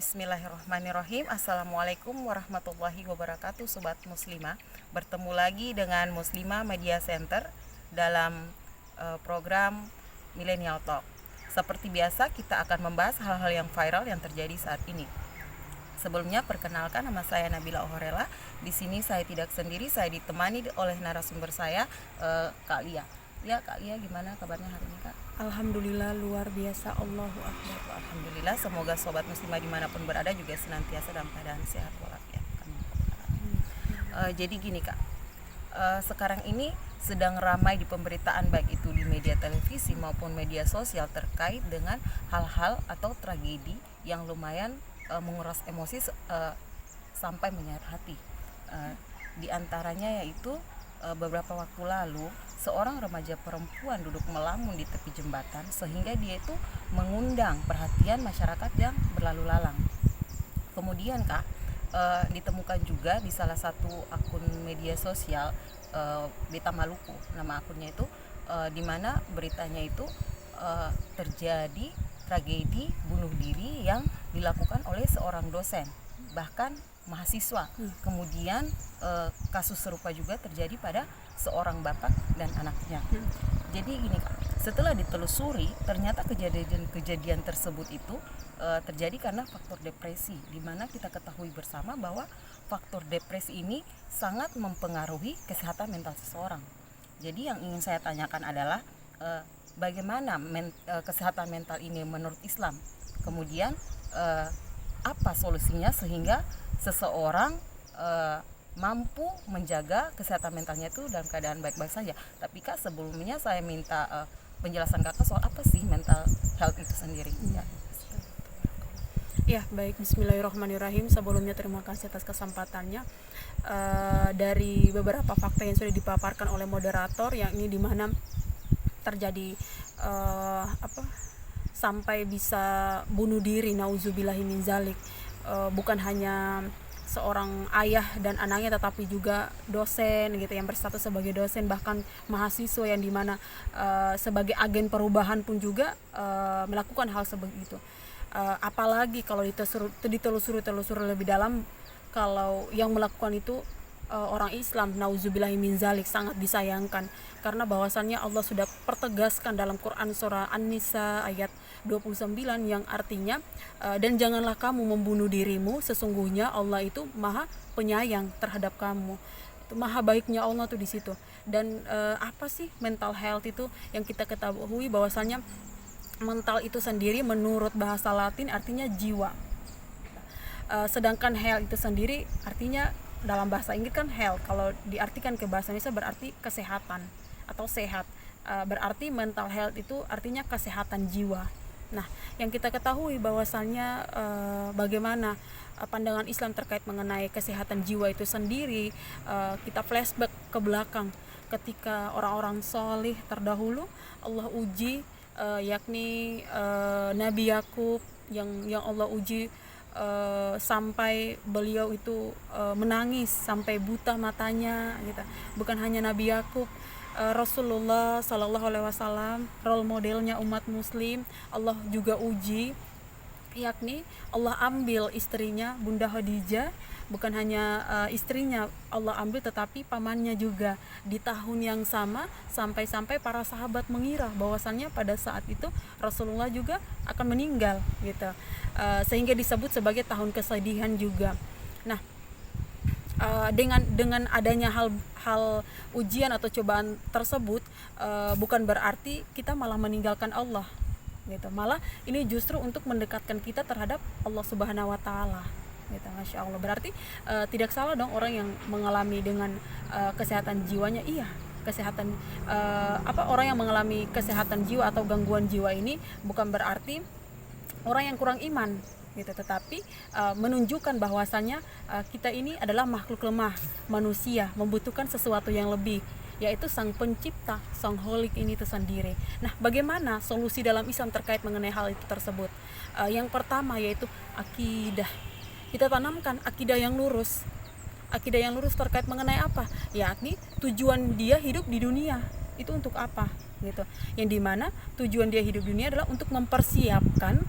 Bismillahirrahmanirrahim. Assalamualaikum warahmatullahi wabarakatuh, Sobat Muslimah. Bertemu lagi dengan Muslimah Media Center dalam program Millennial Talk. Seperti biasa, kita akan membahas hal-hal yang viral yang terjadi saat ini. Sebelumnya, perkenalkan, nama saya Nabila Ohorela. Di sini saya tidak sendiri, saya ditemani oleh narasumber saya, Kak Lia. Ya, Kak Lia, gimana kabarnya hari ini, Kak? Alhamdulillah, luar biasa. Allahu Akbar. Alhamdulillah, semoga Sobat Muslimah dimanapun berada juga senantiasa dalam keadaan sehat walafiat. Jadi gini, Kak, sekarang ini sedang ramai di pemberitaan baik itu di media televisi maupun media sosial terkait dengan hal-hal atau tragedi yang lumayan menguras emosi sampai menyayat hati. Di antaranya yaitu beberapa waktu lalu seorang remaja perempuan duduk melamun di tepi jembatan sehingga dia itu mengundang perhatian masyarakat yang berlalu lalang. Kemudian, Kak, ditemukan juga di salah satu akun media sosial Beta Maluku, nama akunnya itu, di mana beritanya itu terjadi tragedi bunuh diri yang dilakukan oleh seorang dosen, bahkan mahasiswa. Kemudian kasus serupa juga terjadi pada seorang bapak dan anaknya. Jadi gini, Kak, setelah ditelusuri ternyata kejadian tersebut itu terjadi karena faktor depresi, di mana kita ketahui bersama bahwa faktor depresi ini sangat mempengaruhi kesehatan mental seseorang. Jadi yang ingin saya tanyakan adalah bagaimana kesehatan mental ini menurut Islam. Kemudian apa solusinya sehingga seseorang mampu menjaga kesehatan mentalnya itu dalam keadaan baik-baik saja. Tapi, Kak, sebelumnya saya minta penjelasan Kakak soal apa sih mental health itu sendiri. Ya, baik. Bismillahirrahmanirrahim. Sebelumnya terima kasih atas kesempatannya. Dari beberapa fakta yang sudah dipaparkan oleh moderator, yakni di mana terjadi sampai bisa bunuh diri, nauzubillahi min zalik. Bukan hanya seorang ayah dan anaknya, tetapi juga dosen gitu yang berstatus sebagai dosen, bahkan mahasiswa yang dimana sebagai agen perubahan pun juga melakukan hal sebegitu. Apalagi kalau ditelusuri lebih dalam, kalau yang melakukan itu orang Islam, nauzubillahi min zalik, sangat disayangkan karena bahwasannya Allah sudah pertegaskan dalam Quran surah An-Nisa ayat 29 yang artinya dan janganlah kamu membunuh dirimu, sesungguhnya Allah itu maha penyayang terhadap kamu. Itu maha baiknya Allah tuh di situ. Dan apa sih mental health itu? Yang kita ketahui bahwasannya mental itu sendiri menurut bahasa Latin artinya jiwa. Sedangkan health itu sendiri artinya dalam bahasa Inggris kan health, kalau diartikan ke bahasa Indonesia berarti kesehatan atau sehat. Berarti mental health itu artinya kesehatan jiwa. Nah, yang kita ketahui bahwasannya bagaimana pandangan Islam terkait mengenai kesehatan jiwa itu sendiri, kita flashback ke belakang ketika orang-orang solih terdahulu Allah uji, yakni Nabi Yakub yang Allah uji sampai beliau itu menangis sampai buta matanya gitu. Bukan hanya Nabi Yakub, Rasulullah Sallallahu Alaihi Wasallam, role modelnya umat Muslim, Allah juga uji, yakni Allah ambil istrinya Bunda Khadijah. Bukan hanya istrinya Allah ambil, tetapi pamannya juga di tahun yang sama, sampai-sampai para sahabat mengira bahwasannya pada saat itu Rasulullah juga akan meninggal gitu. Sehingga disebut sebagai tahun kesedihan juga. Nah, dengan adanya hal ujian atau cobaan tersebut, bukan berarti kita malah meninggalkan Allah gitu. Malah ini justru untuk mendekatkan kita terhadap Allah Subhanahu wa taala gitu. Masya Allah. Berarti tidak salah dong orang yang mengalami dengan kesehatan jiwanya. Iya, kesehatan orang yang mengalami kesehatan jiwa atau gangguan jiwa ini bukan berarti orang yang kurang iman gitu, tetapi menunjukkan bahwasannya kita ini adalah makhluk lemah, manusia membutuhkan sesuatu yang lebih, yaitu sang pencipta, sang holik ini itu sendiri. Nah, bagaimana solusi dalam Islam terkait mengenai hal itu tersebut? Yang pertama yaitu akidah. Kita tanamkan akidah yang lurus. Akidah yang lurus terkait mengenai apa? Yakni tujuan dia hidup di dunia itu untuk apa gitu. Yang dimana tujuan dia hidup di dunia adalah untuk mempersiapkan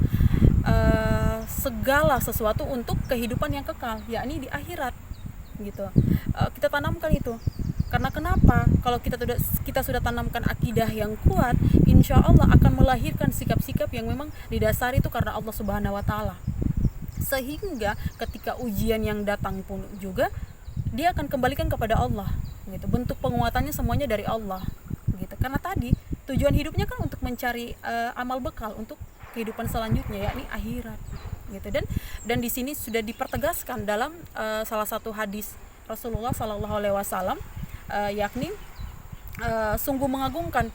segala sesuatu untuk kehidupan yang kekal, yakni di akhirat gitu. Kita tanamkan itu. Karena kenapa? Kalau kita sudah tanamkan akidah yang kuat, insya Allah akan melahirkan sikap-sikap yang memang didasari itu karena Allah Subhanahu Wa Taala. Sehingga ketika ujian yang datang pun juga dia akan kembalikan kepada Allah gitu. Bentuk penguatannya semuanya dari Allah gitu. Karena tadi tujuan hidupnya kan untuk mencari amal bekal untuk kehidupan selanjutnya, yakni akhirat gitu. Dan di sini sudah dipertegaskan dalam salah satu hadis Rasulullah Sallallahu Alaihi Wasallam, yakni sungguh mengagumkan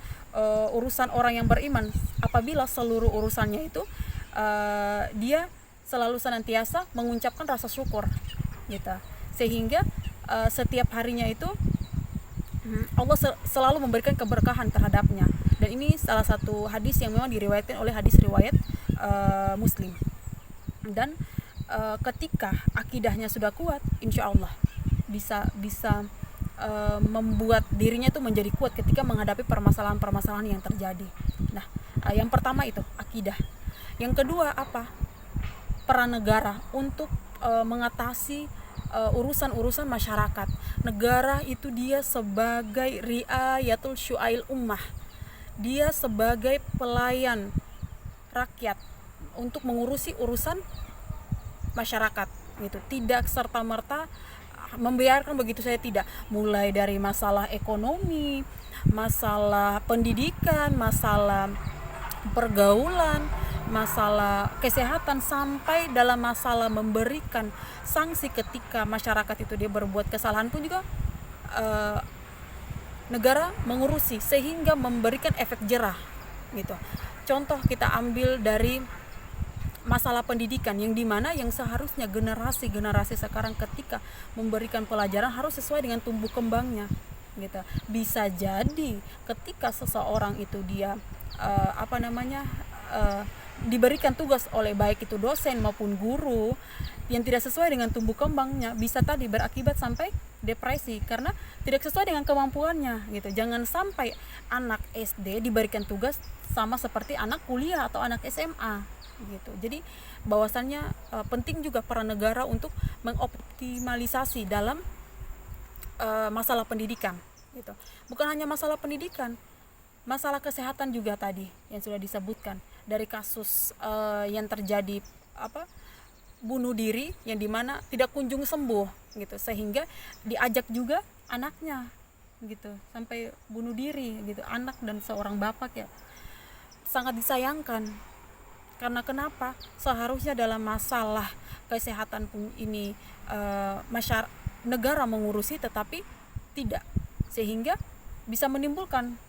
urusan orang yang beriman apabila seluruh urusannya itu dia selalu senantiasa mengucapkan rasa syukur gitu, sehingga setiap harinya itu Allah selalu memberikan keberkahan terhadapnya. Dan ini salah satu hadis yang memang diriwayatkan oleh hadis riwayat Muslim. Dan ketika akidahnya sudah kuat, insya Allah bisa membuat dirinya itu menjadi kuat ketika menghadapi permasalahan-permasalahan yang terjadi. Nah, yang pertama itu akidah. Yang kedua apa? Peran negara untuk mengatasi urusan-urusan masyarakat. Negara itu dia sebagai riayatul syu'ail ummah. Dia sebagai pelayan rakyat untuk mengurusi urusan masyarakat gitu. Tidak serta-merta membiarkan begitu saja, tidak. Mulai dari masalah ekonomi, masalah pendidikan, masalah pergaulan, masalah kesehatan, sampai dalam masalah memberikan sanksi ketika masyarakat itu dia berbuat kesalahan pun juga negara mengurusi sehingga memberikan efek jerah gitu. Contoh kita ambil dari masalah pendidikan yang dimana yang seharusnya generasi sekarang ketika memberikan pelajaran harus sesuai dengan tumbuh kembangnya gitu. Bisa jadi ketika seseorang itu dia diberikan tugas oleh baik itu dosen maupun guru yang tidak sesuai dengan tumbuh kembangnya, bisa tadi berakibat sampai depresi karena tidak sesuai dengan kemampuannya gitu. Jangan sampai anak SD diberikan tugas sama seperti anak kuliah atau anak SMA gitu. Jadi bahwasannya penting juga peran negara untuk mengoptimalisasi dalam masalah pendidikan gitu. Bukan hanya masalah pendidikan, masalah kesehatan juga tadi yang sudah disebutkan dari kasus yang terjadi bunuh diri yang dimana tidak kunjung sembuh gitu, sehingga diajak juga anaknya gitu sampai bunuh diri gitu, anak dan seorang bapak ya. Sangat disayangkan karena kenapa? Seharusnya dalam masalah kesehatan pun ini negara mengurusi, tetapi tidak, sehingga bisa menimbulkan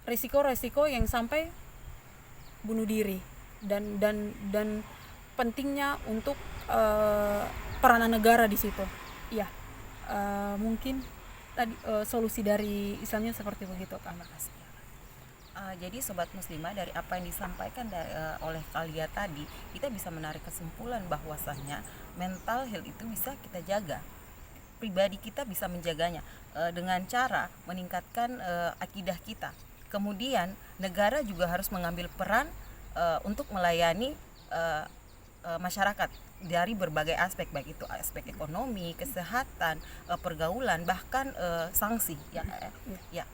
resiko-resiko yang sampai bunuh diri. Dan pentingnya untuk peranan negara di situ. Ya, mungkin tadi solusi dari Islamnya seperti begitu, Kak. Makasih. Jadi sobat muslimah, dari apa yang disampaikan oleh Khalia tadi, kita bisa menarik kesimpulan bahwasannya mental health itu bisa kita jaga. Pribadi kita bisa menjaganya dengan cara meningkatkan akidah kita. Kemudian negara juga harus mengambil peran untuk melayani masyarakat dari berbagai aspek, baik itu aspek ekonomi, kesehatan, pergaulan, bahkan sanksi ya.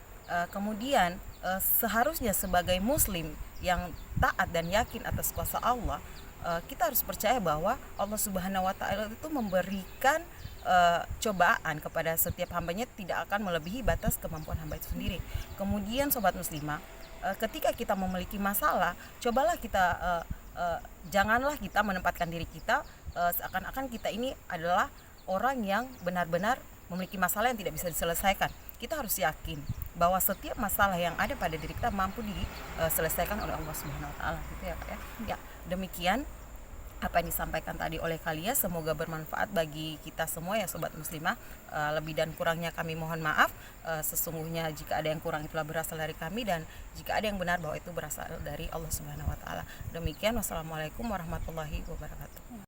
Kemudian seharusnya sebagai muslim yang taat dan yakin atas kuasa Allah, kita harus percaya bahwa Allah Subhanahu wa Ta'ala itu memberikan cobaan kepada setiap hambanya, tidak akan melebihi batas kemampuan hamba itu sendiri. Kemudian sobat muslimah, ketika kita memiliki masalah, cobalah kita janganlah kita menempatkan diri kita seakan-akan kita ini adalah orang yang benar-benar memiliki masalah yang tidak bisa diselesaikan. Kita harus yakin bahwa setiap masalah yang ada pada diri kita mampu diselesaikan oleh Allah Subhanahu wa Ta'ala gitu ya, Kak ya. Ya, demikian apa yang disampaikan tadi oleh Khalia, semoga bermanfaat bagi kita semua ya sobat muslimah. Lebih dan kurangnya kami mohon maaf. Sesungguhnya jika ada yang kurang itulah berasal dari kami, dan jika ada yang benar bahwa itu berasal dari Allah Subhanahu wa Ta'ala. Demikian, wassalamualaikum warahmatullahi wabarakatuh.